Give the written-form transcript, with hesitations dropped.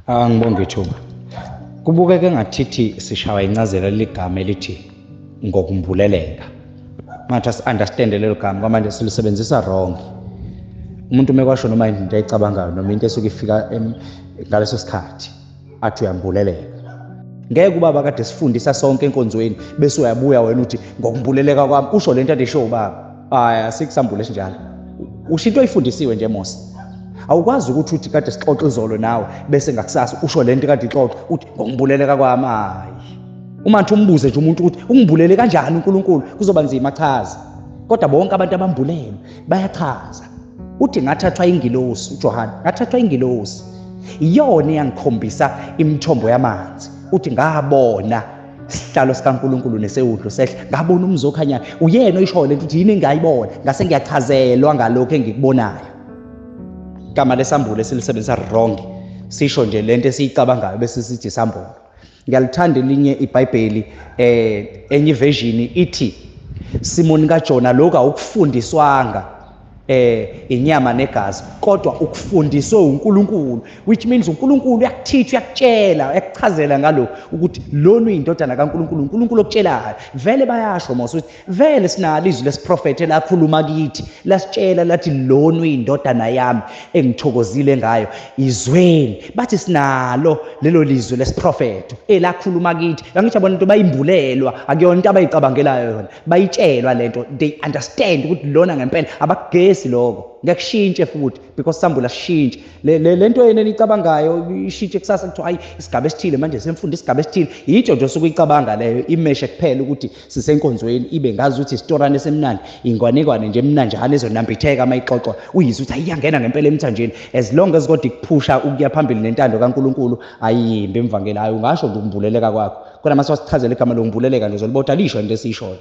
Ngibonge ithuba. Kubukeka engathithi sishawa incazelo ligama elithi ngokumbuleleka. Manje asi-understand lelo gama kwamanje silisebenzisa wrong. Umuntu mekwasho noma into ayicabangayo noma into esuke ifika ngaleso sikhathi athi uyambuleleka. Ngeke ubaba kade sifundisa sonke enkonzweni bese uyabuya wena uthi ngokumbuleleka kwami usho lento adisho ubaba. Asikusambule sinjalo. Usho into oyifundisiwe nje Mosi. Awukwazi ukuthi uthi kade sixoxe izolo nawe bese ngakusasa usho lento kade ixoxe uthi ngokubuleleka kwami. Uma nje umbuze nje umuntu ukuthi ungibulele kanjani uNkulunkulu kuzoba nzima chaza. Kodwa bonke abantu abambulelwe bayachaza. Uthi ngathathwa ingilosi uJohane, ngathathwa ingilosi. Iyona eyangikhombisa imithombo yamanzi. Uthi ngabona isihlalo sikaNkulunkulu nesewudlo sehla, ngabona umzokhanyayo. Uyena oyisho lento uthi yini engayibona, ngase ngiyachazelwa ngalokho engikubonayo. Igama lesambule silisebenzisa wrong. Sisho nje lento esiyicabangayo bese sithi isambulo. Ngiyalithanda elinye iBhayibheli enye version ithi Simoni kaJona lokho awukufundiswanga inyama negazi kodwa ukufundiswe uNkulunkulu, which means uNkulunkulu uyakuteach, uyakutshela, uyakuchazela ngalo ukuthi lona uyindodana kaNkulunkulu, uNkulunkulu okutshelayo. Vele bayasho Mose ukuthi vele sinalo izwi lesiprofeti lakhuluma kithi lasitshela lathi lona uyindodana yami engithokozile ngayo, izweni. Bathi sinalo lelo lizwi lesiprofeti lakhuluma kithi. Ngisho bona into bayimbulelwa, akuyona into abayicabangelayo yona, bayitshelwa lento. They understand ukuthi lona ngempela abagesi lokho ngiyakushintshe futhi because sambula sishintshe lento yena enicabangayo ishintshe kusasa kuthiwa hayi isigaba esithile manje semfunda isigaba esithile. Yitsho nje sokuyicabanga leyo imeshe kuphela ukuthi sisenkonzweni ibe ngazi ukuthi isitorane semnandi ingwanekwane nje emnanjana ezonambitheka amayixoxwa uyizwe ukuthi ayiyangena ngempela emthanjeni as long as kodwa ikuphusha ukuya phambili nentando kaNkulunkulu ayimbi emvangeli. Hayi ungasho ukumbuleleka kwakho kodwa mase wasichazela igama lokumbuleleka ngizolibotha lisho into esishoyo.